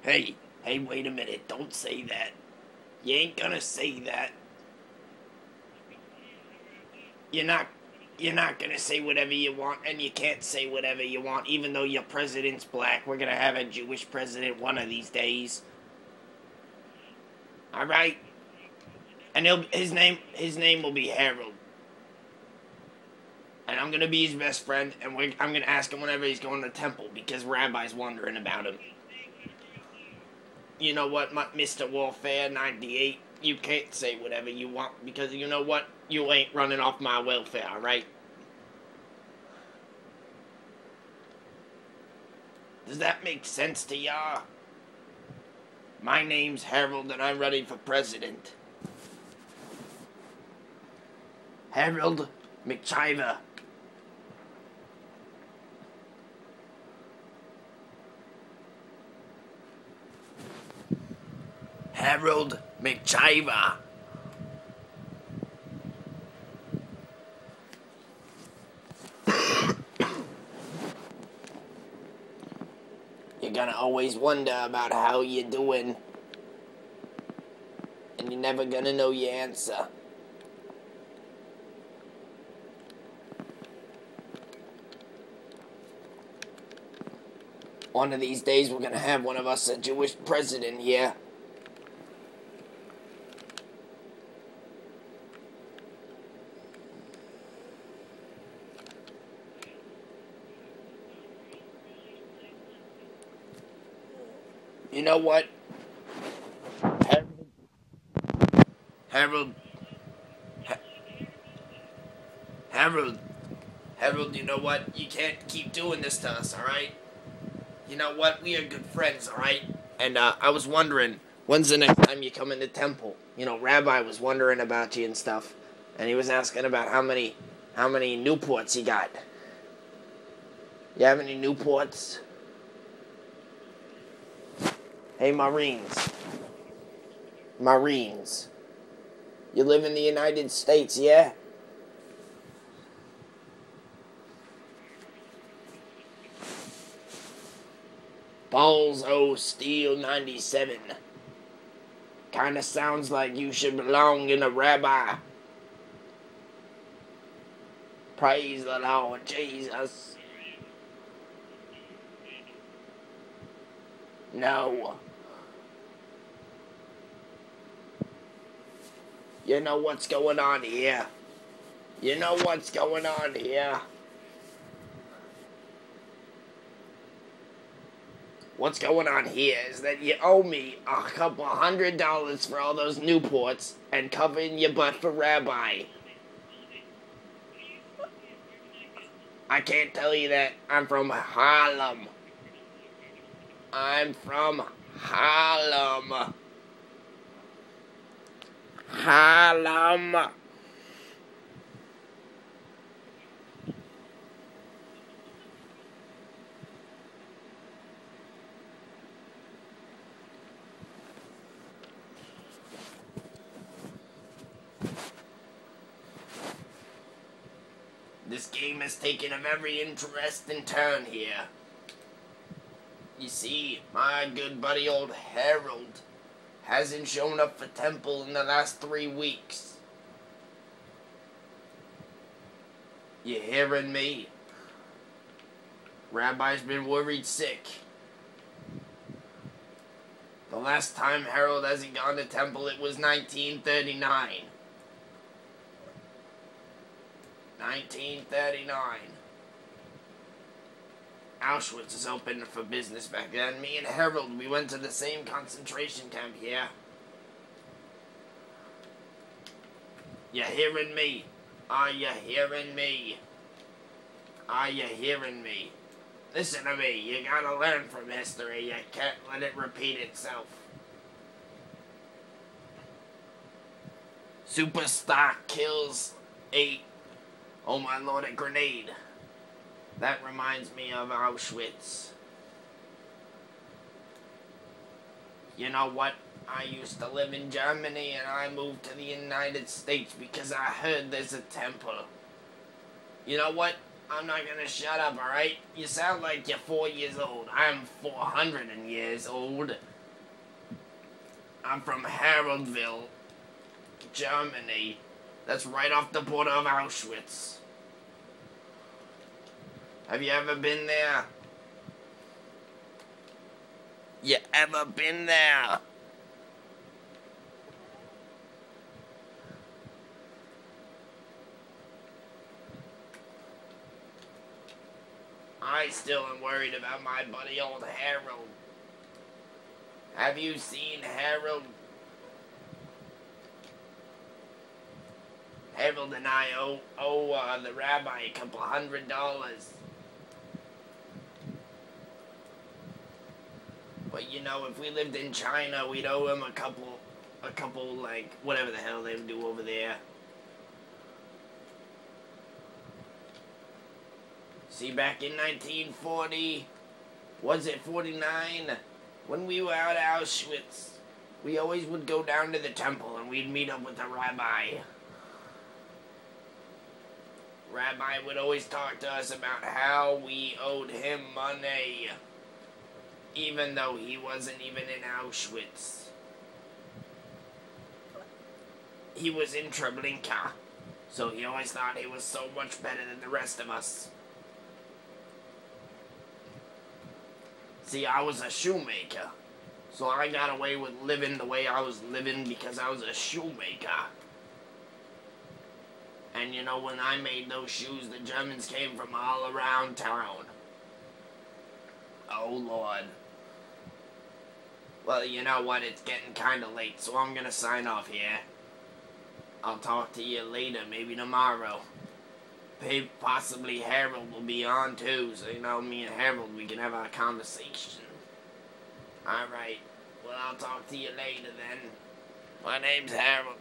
Hey, wait a minute. Don't say that. You ain't gonna say that. You're not you're not gonna say whatever you want, and you can't say whatever you want, even though your president's black. We're gonna have a Jewish president one of these days. Alright? And his name will be Harold. And I'm gonna be his best friend, and I'm gonna ask him whenever he's going to temple, because Rabbi's wondering about him. You know what, Mr. Warfare 98? You can't say whatever you want, because you know what? You ain't running off my welfare, alright? Does that make sense to y'all? My name's Harold, and I'm running for president. Harold McChiver. Harold McChiver. You're gonna always wonder about how you're doing, and you're never gonna know your answer. One of these days we're gonna have one of us a Jewish president here. You know what? Harold, Harold, you know what? You can't keep doing this to us, alright? You know what? We are good friends, alright? And, I was wondering, when's the next time you come into temple? You know, Rabbi was wondering about you and stuff. And he was asking about how many Newports he got. You have any Newports? Hey, Marines. You live in the United States, yeah? Balls O Steel 97. Kinda sounds like you should belong in a rabbi. Praise the Lord Jesus. No. You know what's going on here. You know what's going on here. What's going on here is that you owe me a couple $100 for all those Newports and covering your butt for Rabbi. I can't tell you that. I'm from Harlem. I'm from Harlem. Harlem. This game has taken a very interesting turn here. You see, my good buddy old Harold hasn't shown up for temple in the last 3 weeks. You hearing me? Rabbi's been worried sick. The last time Harold hasn't gone to temple, it was 1939. 1939. Auschwitz is open for business back then. Me and Harold, we went to the same concentration camp here. You hearing me? Are you hearing me? Are you hearing me? Listen to me. You gotta learn from history. You can't let it repeat itself. Superstar kills 8. Oh my lord, a grenade. That reminds me of Auschwitz. You know what? I used to live in Germany and I moved to the United States because I heard there's a temple. You know what? I'm not gonna shut up, alright? You sound like you're 4 years old. I'm 400 years old. I'm from Haroldville, Germany. That's right off the border of Auschwitz. Have you ever been there? You ever been there? I still am worried about my buddy old Harold. Have you seen Harold? Harold and I owe the rabbi a couple $100. But you know, if we lived in China, we'd owe him a couple, like, whatever the hell they do over there. See, back in 1940, was it 49? When we were out at Auschwitz, we always would go down to the temple and we'd meet up with the rabbi. Rabbi would always talk to us about how we owed him money, even though he wasn't even in Auschwitz. He was in Treblinka, so he always thought he was so much better than the rest of us. See, I was a shoemaker, so I got away with living the way I was living because I was a shoemaker. And you know, when I made those shoes, the Germans came from all around town. Oh, Lord. Well, you know what? It's getting kind of late, so I'm going to sign off here. I'll talk to you later, maybe tomorrow. Possibly Harold will be on, too, so, you know, me and Harold, we can have our conversation. Alright. Well, I'll talk to you later, then. My name's Harold.